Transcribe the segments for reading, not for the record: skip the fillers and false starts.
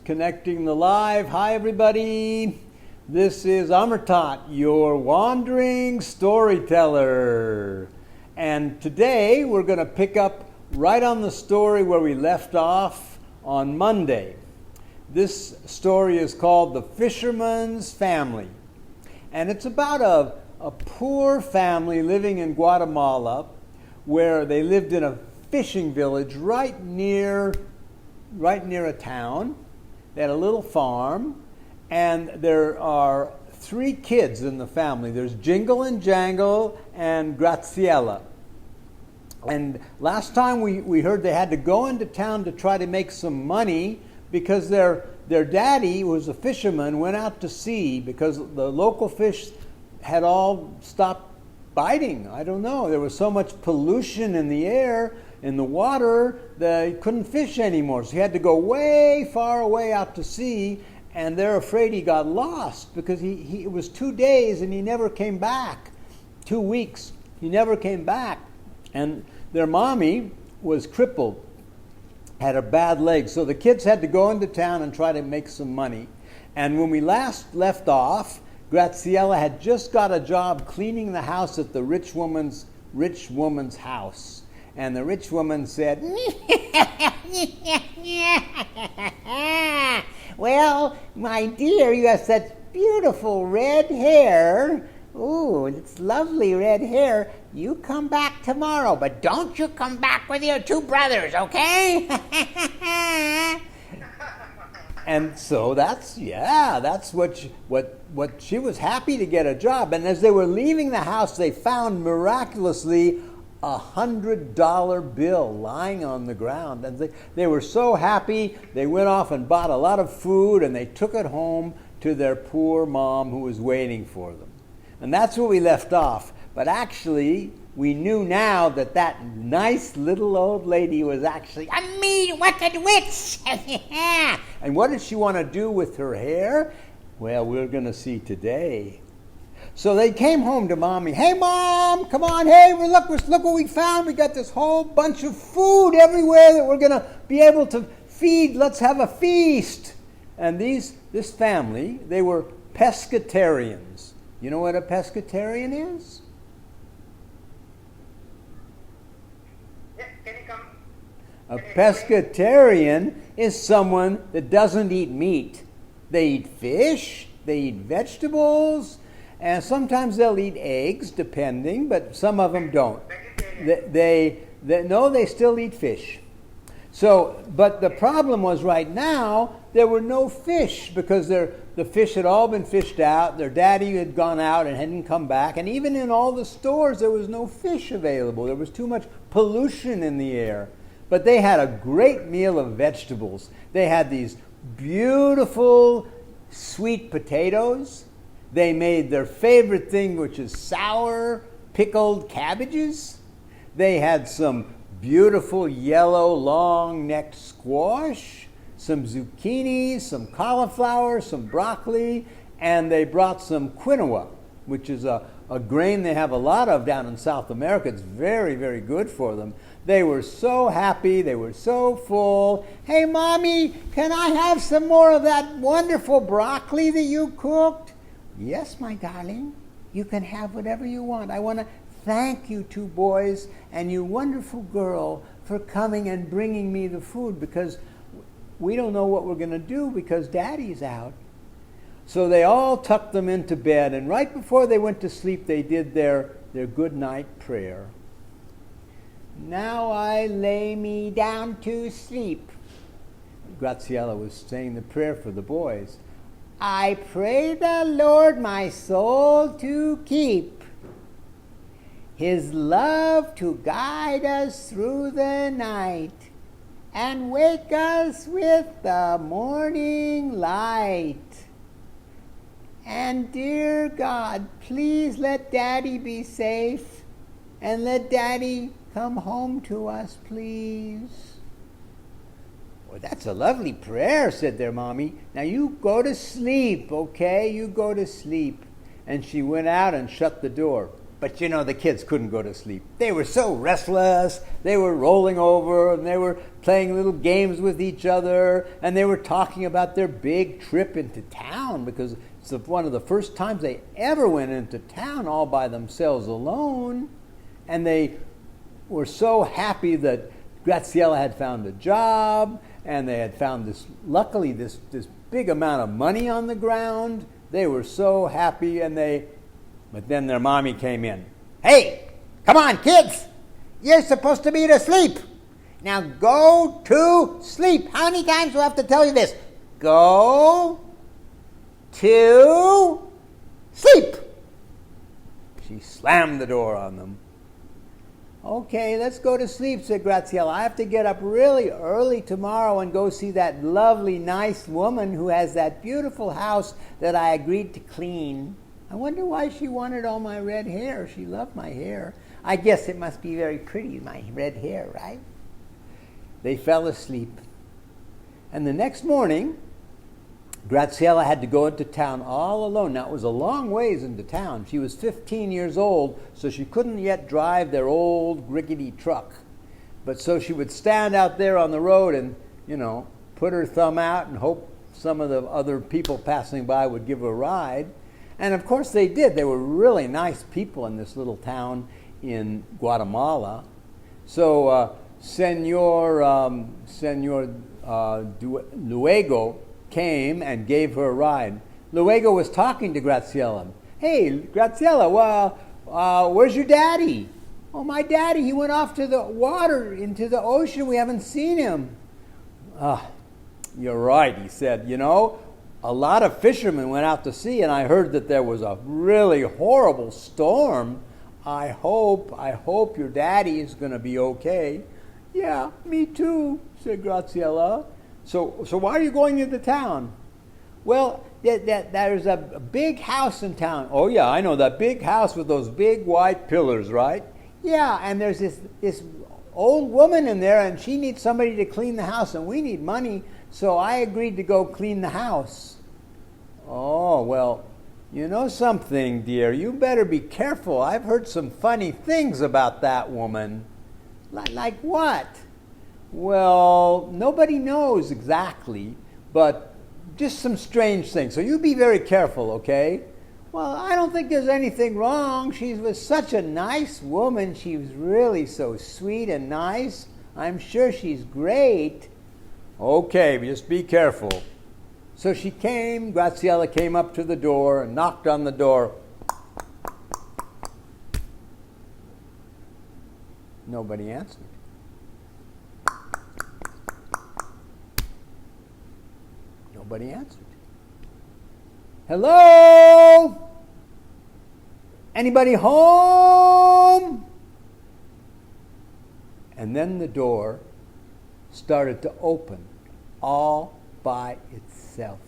Connecting the live. Hi, everybody. This is Amertat, your wandering storyteller. And today we're going to pick up right on the story where we left off on Monday. This story is called The Fisherman's Family. And it's about a poor family living in Guatemala where they lived in a fishing village right near a town. They had a little farm, and there are 3 kids in the family. There's Jingle and Jangle and Graciela. And last time we heard they had to go into town to try to make some money because their daddy, who was a fisherman, went out to sea because the local fish had all stopped biting. I don't know. There was so much pollution in the air, in the water, that he couldn't fish anymore. So he had to go way far away out to sea, and they're afraid he got lost because it was 2 days and he never came back. 2 weeks, he never came back. And their mommy was crippled, had a bad leg. So the kids had to go into town and try to make some money. And when we last left off, Graciela had just got a job cleaning the house at the rich woman's house. And the rich woman said, "Well, my dear, you have such beautiful red hair. Ooh, it's lovely red hair. You come back tomorrow, but don't you come back with your 2 brothers, okay?" And so that's what she was happy to get a job. And as they were leaving the house, they found miraculously a $100 bill lying on the ground. And they were so happy, they went off and bought a lot of food, and they took it home to their poor mom who was waiting for them. And that's where we left off. But actually, we knew now that nice little old lady was actually a mean, wicked witch. And what did she want to do with her hair? Well, we're going to see today. So they came home to Mommy. "Hey, Mom, come on. Hey, look what we found. We got this whole bunch of food everywhere that we're going to be able to feed. Let's have a feast." And this family, they were pescatarians. You know what a pescatarian is? A pescatarian is someone that doesn't eat meat. They eat fish, they eat vegetables, and sometimes they'll eat eggs, depending, but some of them don't. They still eat fish. So, but the problem was right now, there were no fish because the fish had all been fished out. Their daddy had gone out and hadn't come back. And even in all the stores, there was no fish available. There was too much pollution in the air. But they had a great meal of vegetables. They had these beautiful sweet potatoes. They made their favorite thing, which is sour pickled cabbages. They had some beautiful yellow long-necked squash, some zucchini, some cauliflower, some broccoli, and they brought some quinoa, which is a grain they have a lot of down in South America. It's very, very good for them. They were so happy. They were so full. "Hey, Mommy, can I have some more of that wonderful broccoli that you cooked?" "Yes, my darling. You can have whatever you want. I want to thank you 2 boys and you wonderful girl for coming and bringing me the food because we don't know what we're going to do because Daddy's out." So they all tucked them into bed, and right before they went to sleep, they did their good night prayer. "Now I lay me down to sleep." Graciela was saying the prayer for the boys. "I pray the Lord my soul to keep, His love to guide us through the night, and wake us with the morning light. And dear God, please let Daddy be safe, and let Daddy come home to us, please." "Well, that's a lovely prayer," said their mommy. "Now you go to sleep, okay? You go to sleep." And she went out and shut the door. But you know, the kids couldn't go to sleep. They were so restless. They were rolling over, and they were playing little games with each other, and they were talking about their big trip into town, because it's one of the first times they ever went into town all by themselves alone. And they were so happy that Graciela had found a job, and they had found luckily this big amount of money on the ground. They were so happy, but then their mommy came in. Hey, come on, kids. You're supposed to be asleep. Now go to sleep. How many times do I have to tell you this? Go to sleep. She slammed the door on them. Okay, let's go to sleep, said Graciela. I have to get up really early tomorrow and go see that lovely, nice woman who has that beautiful house that I agreed to clean. I wonder why she wanted all my red hair. She loved my hair. I guess it must be very pretty, my red hair, right? They fell asleep. And the next morning, Graciela had to go into town all alone. Now, it was a long ways into town. She was 15 years old, so she couldn't yet drive their old rickety truck. But so she would stand out there on the road and, put her thumb out and hope some of the other people passing by would give her a ride. And of course they did. They were really nice people in this little town in Guatemala. So Senor Luego came and gave her a ride. Luego was talking to Graciela. Hey, Graciela, where's your daddy? Oh, my daddy, he went off to the water, into the ocean. We haven't seen him. You're right, he said. A lot of fishermen went out to sea, and I heard that there was a really horrible storm. I hope your daddy is going to be okay. Yeah, me too, said Graciela. So why are you going into town? Well, there's a big house in town. Oh, yeah, I know, that big house with those big white pillars, right? Yeah, and there's this old woman in there, and she needs somebody to clean the house, and we need money, so I agreed to go clean the house. Oh, well, you know something, dear. You better be careful. I've heard some funny things about that woman. Like what? Well, nobody knows exactly, but just some strange things. So you be very careful, okay? Well, I don't think there's anything wrong. She was such a nice woman. She was really so sweet and nice. I'm sure she's great. Okay, just be careful. So Graciela came up to the door and knocked on the door. Nobody answered. Nobody answered. Hello? Anybody home? And then the door started to open all by itself.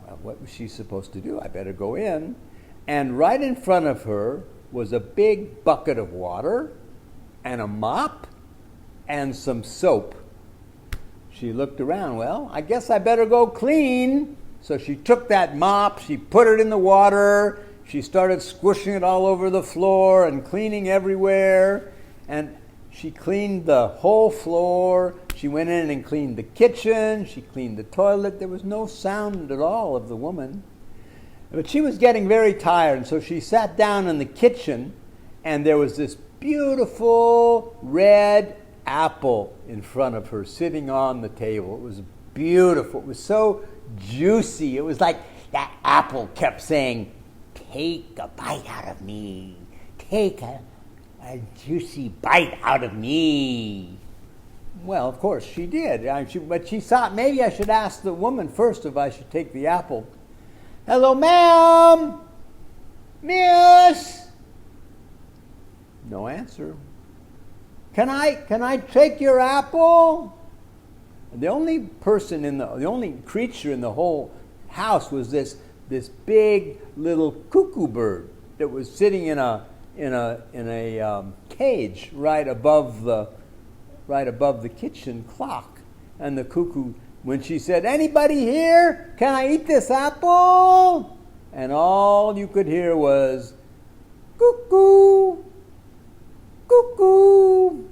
Well, what was she supposed to do? I better go in. And right in front of her was a big bucket of water and a mop and some soap. She looked around. Well, I guess I better go clean. So she took that mop, she put it in the water, she started squishing it all over the floor and cleaning everywhere. And she cleaned the whole floor. She went in and cleaned the kitchen. She cleaned the toilet. There was no sound at all of the woman. But she was getting very tired, and so she sat down in the kitchen, and there was this beautiful red apple in front of her sitting on the table. It was beautiful. It was so juicy. It was like that apple kept saying, "Take a bite out of me. Take a juicy bite out of me." Well, of course she did. But she thought maybe I should ask the woman first if I should take the apple. "Hello, ma'am. Miss." No answer. Can I take your apple?" The only creature in the whole house was this big little cuckoo bird that was sitting in in a cage right above the kitchen clock. And the cuckoo, when she said, "Anybody here? Can I eat this apple?" And all you could hear was, "Cuckoo, cuckoo."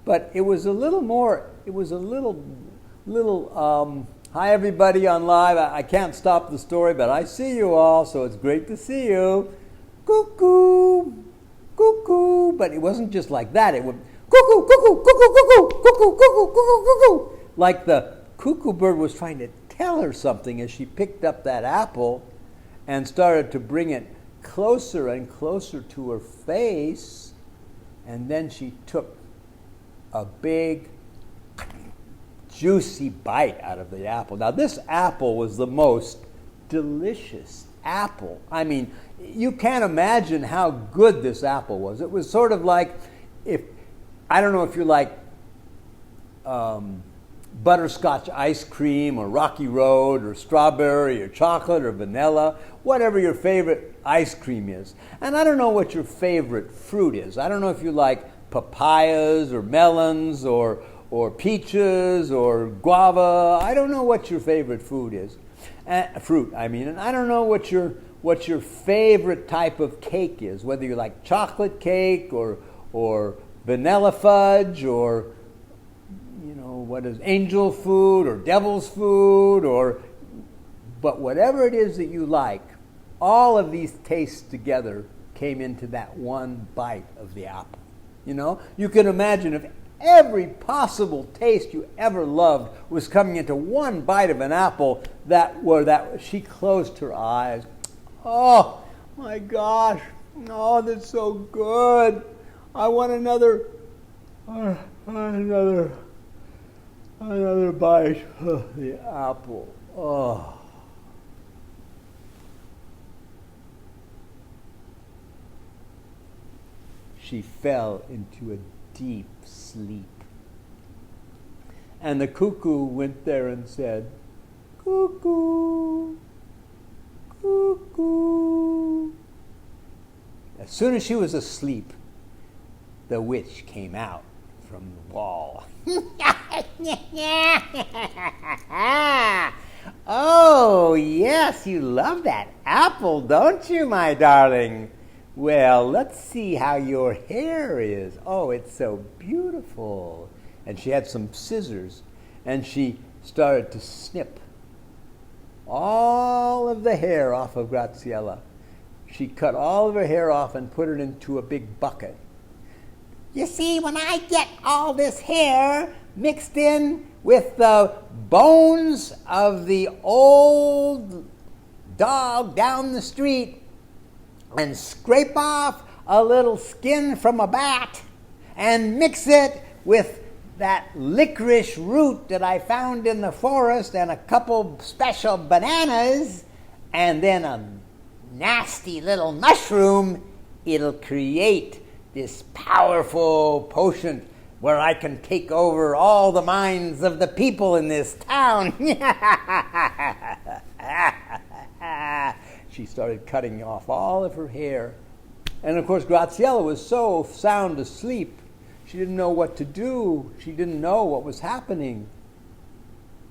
But it was a little more. It was a little. Hi everybody on live. I can't stop the story, but I see you all, so it's great to see you. Cuckoo, cuckoo. But it wasn't just like that. It would cuckoo, cuckoo, cuckoo, cuckoo, cuckoo, cuckoo, cuckoo, cuckoo. Like the cuckoo bird was trying to tell her something as she picked up that apple and started to bring it closer and closer to her face. And then she took a big, juicy bite out of the apple. Now, this apple was the most delicious apple. I mean, you can't imagine how good this apple was. It was sort of like, I don't know if you like butterscotch ice cream or Rocky Road or strawberry or chocolate or vanilla, whatever your favorite ice cream is. And I don't know what your favorite fruit is. I don't know if you like papayas or melons or peaches or guava. I don't know what your favorite food is. Fruit, I mean. And I don't know what your favorite type of cake is, whether you like chocolate cake or vanilla fudge or what is angel food or devil's food but whatever it is that you like, all of these tastes together came into that one bite of the apple. You can imagine if every possible taste you ever loved was coming into one bite of an apple, that she closed her eyes. Oh my gosh, oh, that's so good. I want another bite of the apple. Oh. She fell into a deep sleep. And the cuckoo went there and said, "Cuckoo, cuckoo." As soon as she was asleep, the witch came out from the wall. "Oh, yes, you love that apple, don't you, my darling? Well, let's see how your hair is. Oh, it's so beautiful." And she had some scissors, and she started to snip all of the hair off of Graziella. She cut all of her hair off and put it into a big bucket. "You see, when I get all this hair mixed in with the bones of the old dog down the street and scrape off a little skin from a bat and mix it with that licorice root that I found in the forest and a couple special bananas and then a nasty little mushroom, it'll create this powerful potion where I can take over all the minds of the people in this town." She started cutting off all of her hair. And of course, Graziella was so sound asleep, she didn't know what to do. She didn't know what was happening.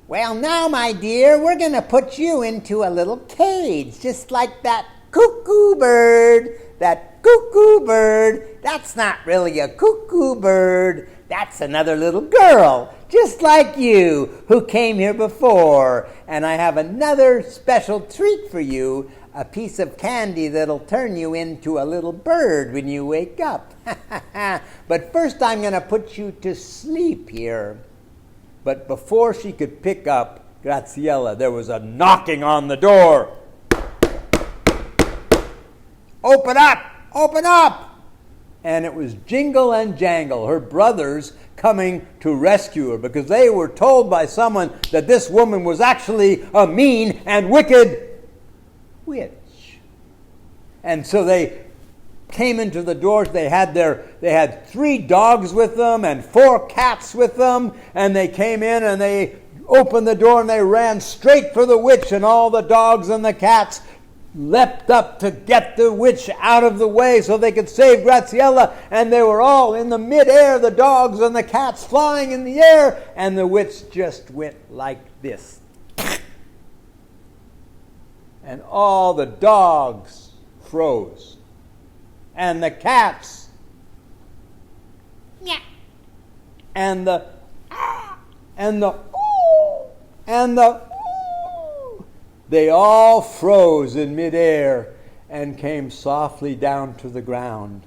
"Well, now, my dear, we're going to put you into a little cage, just like that cuckoo bird. That cuckoo bird, that's not really a cuckoo bird. That's another little girl, just like you, who came here before. And I have another special treat for you, a piece of candy that'll turn you into a little bird when you wake up. But first I'm going to put you to sleep here." But before she could pick up Graziella, there was a knocking on the door. "Open up! Open up!" And it was Jingle and Jangle, her brothers, coming to rescue her because they were told by someone that this woman was actually a mean and wicked witch. And so they came into the doors. They had 3 dogs with them and 4 cats with them, and they came in and they opened the door and they ran straight for the witch, and all the dogs and the cats leapt up to get the witch out of the way so they could save Graziella, and they were all in the midair, the dogs and the cats flying in the air, and the witch just went like this. And all the dogs froze, and the cats, and the they all froze in midair and came softly down to the ground.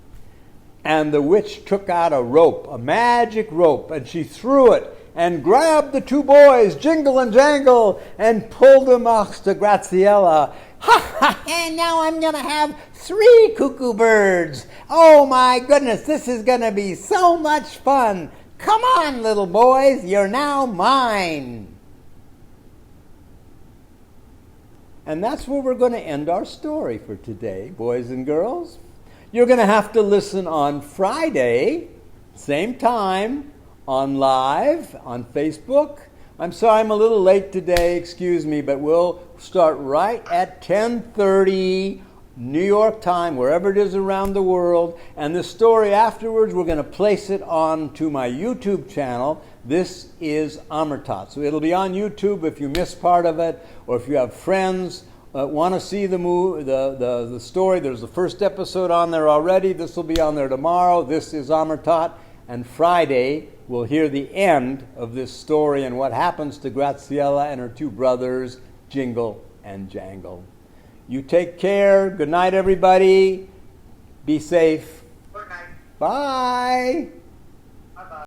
And the witch took out a rope, a magic rope, and she threw it and grabbed the two boys, Jingle and Jangle, and pulled them off to Graziella. Ha ha! And now I'm going to have 3 cuckoo birds. Oh my goodness, this is going to be so much fun. Come on, little boys, you're now mine. And that's where we're going to end our story for today, boys and girls. You're going to have to listen on Friday, same time, on live, on Facebook. I'm sorry I'm a little late today, excuse me, but we'll start right at 10:30 New York time, wherever it is around the world. And the story afterwards, we're going to place it on to my YouTube channel. This is Amertat. So it'll be on YouTube if you miss part of it, or if you have friends that want to see the story. There's the first episode on there already. This will be on there tomorrow. This is Amertat. And Friday, we'll hear the end of this story and what happens to Graziella and her 2 brothers, Jingle and Jangle. You take care. Good night, everybody. Be safe. Good night. Bye.